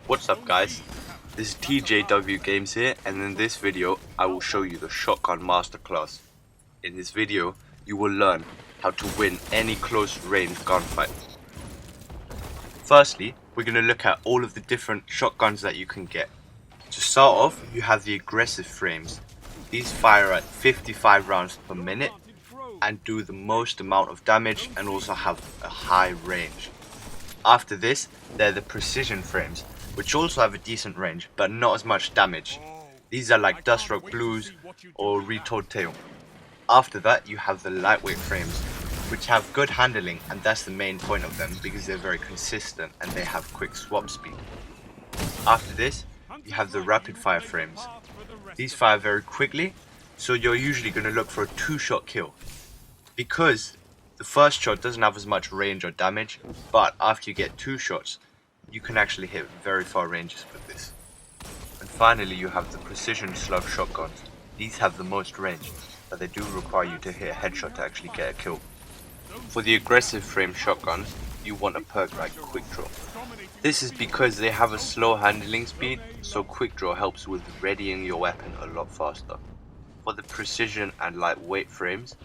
What's up guys, this is TJW Games here, and in this video I will show you the Shotgun Masterclass. In this video you will learn how to win any close range gunfight. Firstly, we're going to look at all of the different shotguns that you can get. To start off, you have the aggressive frames. These fire at 55 rounds per minute and do the most amount of damage and also have a high range. After this, they're the precision frames, which also have a decent range, but not as much damage. These are like Dustrock Blues or Retold Tail. After that, you have the lightweight frames, which have good handling, and that's the main point of them because they're very consistent and they have quick swap speed. After this, you have the rapid fire frames. These fire very quickly, so you're usually going to look for a 2-shot kill. Because the first shot doesn't have as much range or damage, but after you get 2 shots, you can actually hit very far ranges with this. And finally, you have the precision slug shotguns. These have the most range, but they do require you to hit a headshot to actually get a kill. For the aggressive frame shotguns, you want a perk like quick draw. This is because they have a slow handling speed, so quick draw helps with readying your weapon a lot faster. For the precision and lightweight frames,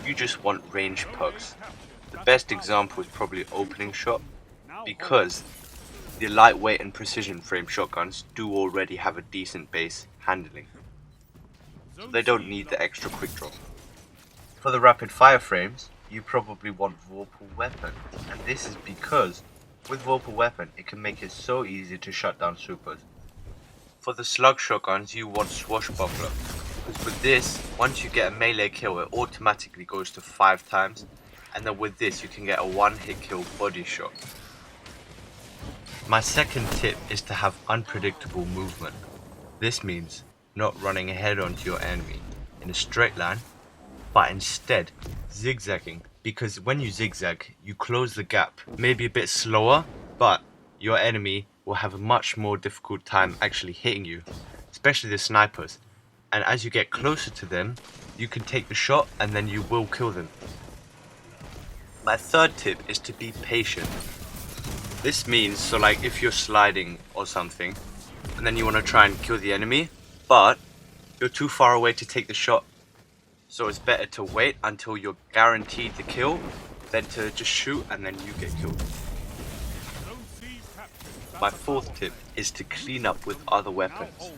you just want range perks. The best example is probably opening shot, because the lightweight and precision frame shotguns do already have a decent base handling, so they don't need the extra quick draw. For the rapid fire frames, you probably want Vorpal Weapon, and this is because with Vorpal Weapon it can make it so easy to shut down supers. For the slug shotguns, you want Swashbuckler, because with this, once you get a melee kill, it automatically goes to 5 times, and then with this you can get a 1-hit kill body shot. My second tip is to have unpredictable movement. This means not running head onto your enemy in a straight line, but instead zigzagging, because when you zigzag, you close the gap, maybe a bit slower, but your enemy will have a much more difficult time actually hitting you, especially the snipers. And as you get closer to them, you can take the shot and then you will kill them. My third tip is to be patient. This means, so like if you're sliding or something, and then you want to try and kill the enemy, but you're too far away to take the shot, so it's better to wait until you're guaranteed the kill, than to just shoot and then you get killed. My fourth tip is to clean up with other weapons.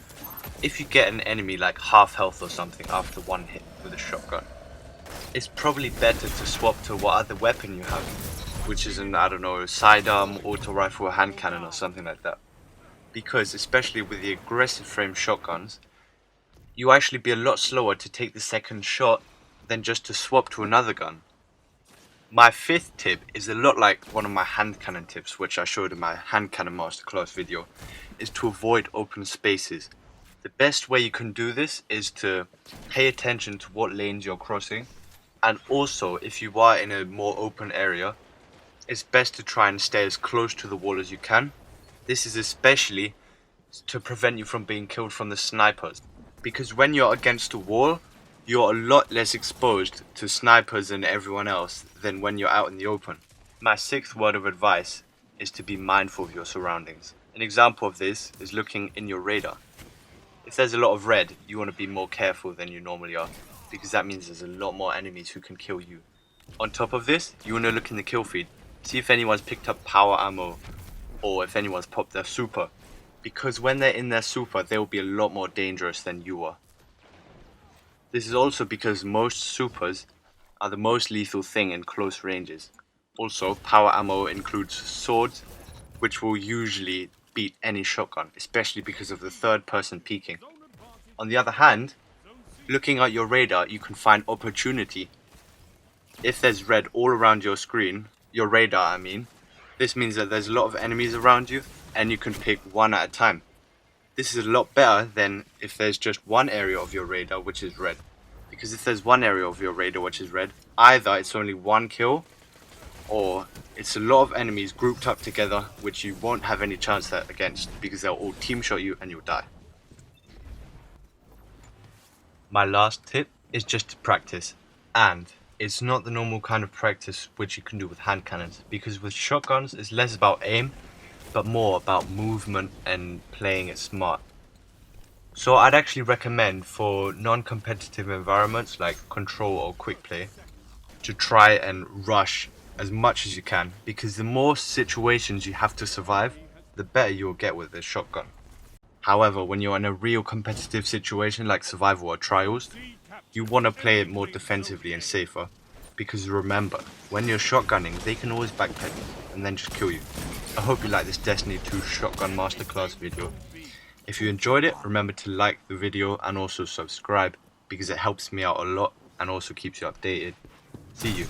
If you get an enemy like half health or something after 1 hit with a shotgun, it's probably better to swap to what other weapon you have, which is an, I don't know, sidearm, auto rifle, or hand cannon or something like that. Because especially with the aggressive frame shotguns, you actually be a lot slower to take the second shot than just to swap to another gun. My fifth tip is a lot like one of my hand cannon tips, which I showed in my hand cannon masterclass video, is to avoid open spaces. The best way you can do this is to pay attention to what lanes you're crossing, and also if you are in a more open area, it's best to try and stay as close to the wall as you can. This is especially to prevent you from being killed from the snipers, because when you're against a wall, you're a lot less exposed to snipers and everyone else than when you're out in the open. My sixth word of advice is to be mindful of your surroundings. An example of this is looking in your radar. If there's a lot of red, you want to be more careful than you normally are, because that means there's a lot more enemies who can kill you. On top of this, you want to look in the kill feed. See if anyone's picked up power ammo, or if anyone's popped their super, because when they're in their super, they will be a lot more dangerous than you are. This is also because most supers are the most lethal thing in close ranges. Also, power ammo includes swords, which will usually beat any shotgun, especially because of the third person peeking. On the other hand, looking at your radar, you can find opportunity. If there's red all around your screen, your radar I mean, this means that there's a lot of enemies around you and you can pick one at a time. This is a lot better than if there's just one area of your radar which is red. Because if there's one area of your radar which is red, either it's only 1 kill, or it's a lot of enemies grouped up together which you won't have any chance against because they'll all team shot you and you'll die. My last tip is just to practice, and it's not the normal kind of practice which you can do with hand cannons, because with shotguns it's less about aim but more about movement and playing it smart. So I'd actually recommend for non-competitive environments like control or quick play to try and rush as much as you can, because the more situations you have to survive, the better you'll get with this shotgun. However, when you're in a real competitive situation like survival or trials, you want to play it more defensively and safer, because remember, when you're shotgunning, they can always backpedal and then just kill you. I hope you like this Destiny 2 shotgun masterclass video. If you enjoyed it, remember to like the video and also subscribe, because it helps me out a lot and also keeps you updated. See you.